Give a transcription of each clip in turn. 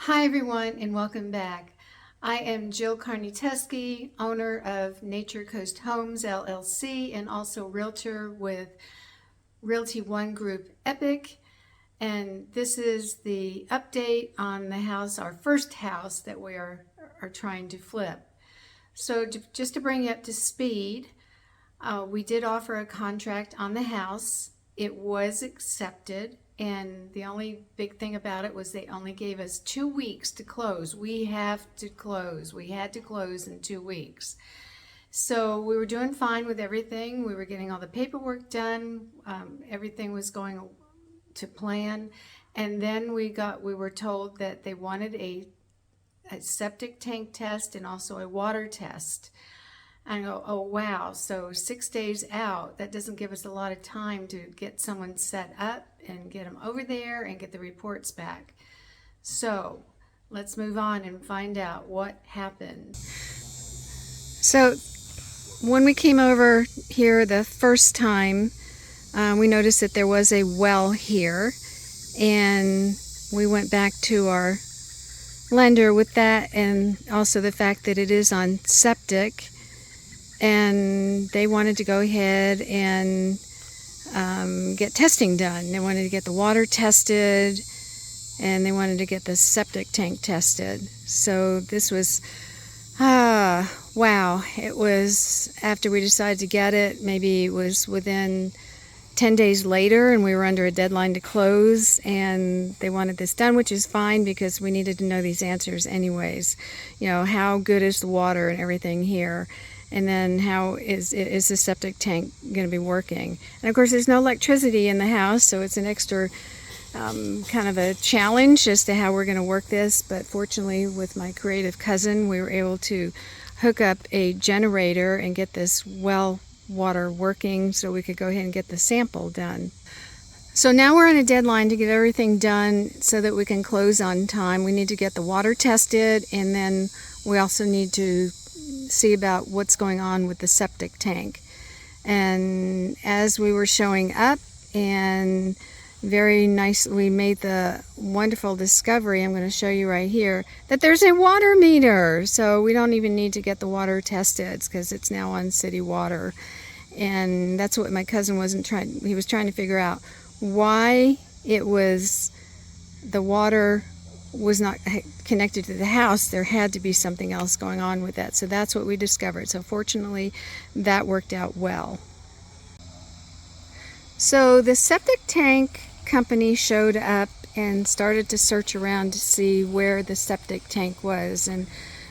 Hi everyone and welcome back. I am Jill Karniteski, owner of Nature Coast Homes LLC and also realtor with Realty One Group Epic. And this is the update on the house, our first house that we are trying to flip. So just to bring you up to speed, we did offer a contract on the house. It was accepted, and the only big thing about it was they only gave us 2 weeks to close. We have to close. We had to close in 2 weeks. So we were doing fine with everything. We were getting all the paperwork done. Everything was going to plan. And then we were told that they wanted a septic tank test and also a water test. I go, oh wow, so 6 days out, that doesn't give us a lot of time to get someone set up and get them over there and get the reports back. So let's move on and find out what happened. So when we came over here the first time, we noticed that there was a well here, and we went back to our lender with that, and also the fact that it is on septic. And they wanted to go ahead and get testing done. They wanted to get the water tested, and they wanted to get the septic tank tested. So this was, wow. It was after we decided to get it, maybe it was within 10 days later, and we were under a deadline to close, and they wanted this done, which is fine because we needed to know these answers anyways. You know, how good is the water and everything here? And then how is the septic tank going to be working? And of course there's no electricity in the house, so it's an extra kind of a challenge as to how we're going to work this. But fortunately, with my creative cousin, we were able to hook up a generator and get this well water working so we could go ahead and get the sample done. So now we're on a deadline to get everything done so that we can close on time. We need to get the water tested, and then we also need to see about what's going on with the septic tank. And as we were showing up, and very nice, we made the wonderful discovery, I'm going to show you right here, that there's a water meter. So we don't even need to get the water tested because it's now on city water. And that's what my cousin he was trying to figure out, why it was the water was not connected to the house. There had to be something else going on with that. So that's what we discovered. So fortunately, that worked out well. So the septic tank company showed up and started to search around to see where the septic tank was. And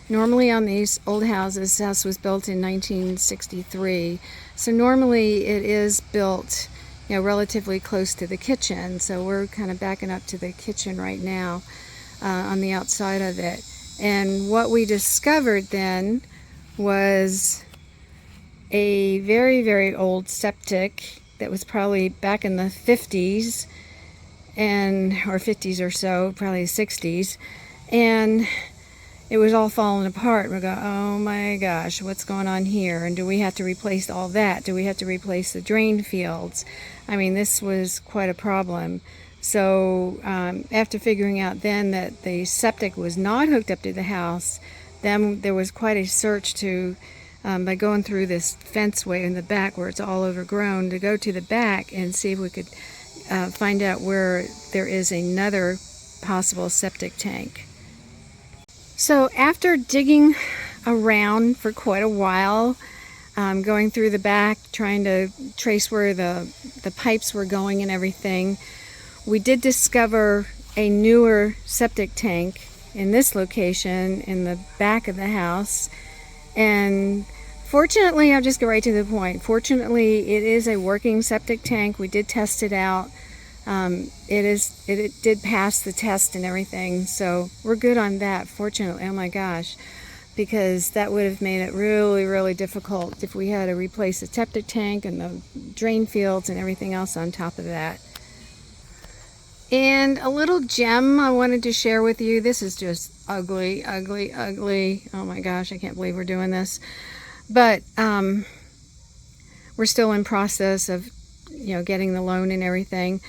normally on these old houses, this house was built in 1963. So normally it is built, you know, relatively close to the kitchen. So we're kind of backing up to the kitchen right now. On the outside of it. And what we discovered then was a very, very old septic that was probably back in the 50s or 50s or so, probably 60s, and it was all falling apart. We go, oh my gosh, what's going on here? And do we have to replace all that? Do we have to replace the drain fields? I mean, this was quite a problem. So after figuring out then that the septic was not hooked up to the house, then there was quite a search to, by going through this fence way in the back where it's all overgrown, to go to the back and see if we could find out where there is another possible septic tank. So after digging around for quite a while, going through the back, trying to trace where the pipes were going and everything, we did discover a newer septic tank in this location in the back of the house. And fortunately, I'll just go right to the point. Fortunately, it is a working septic tank. We did test it out. It did pass the test and everything, so we're good on that, fortunately. Oh my gosh, because that would have made it really, really difficult if we had to replace the septic tank and the drain fields and everything else on top of that. And a little gem I wanted to share with you. This is just ugly, ugly, ugly. Oh my gosh, I can't believe we're doing this. But we're still in process of, you know, getting the loan and everything.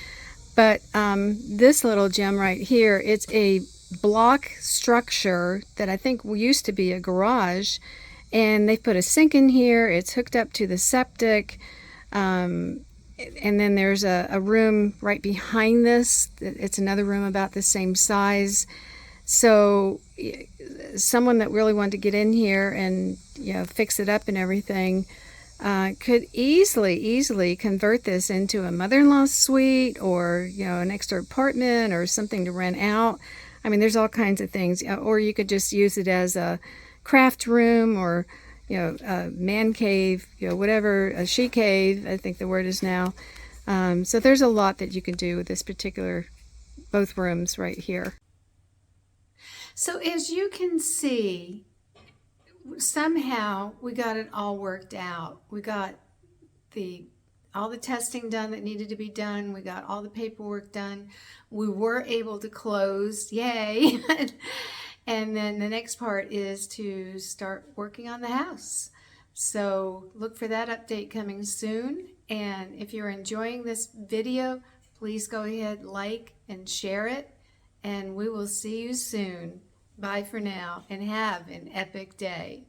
But this little gem right here, it's a block structure that I think used to be a garage, and they put a sink in here. It's hooked up to the septic. And then there's a room right behind this. It's another room about the same size. So someone that really wanted to get in here and fix it up and everything could easily convert this into a mother-in-law suite, or an extra apartment or something to rent out. I mean, there's all kinds of things. Or you could just use it as a craft room, or a man cave, whatever, a she cave, I think the word is now. So there's a lot that you can do with this particular, both rooms right here. So as you can see, somehow we got it all worked out. We got all the testing done that needed to be done. We got all the paperwork done. We were able to close, yay. And then the next part is to start working on the house. So look for that update coming soon. And if you're enjoying this video, please go ahead, like and share it. And we will see you soon. Bye for now, and have an epic day.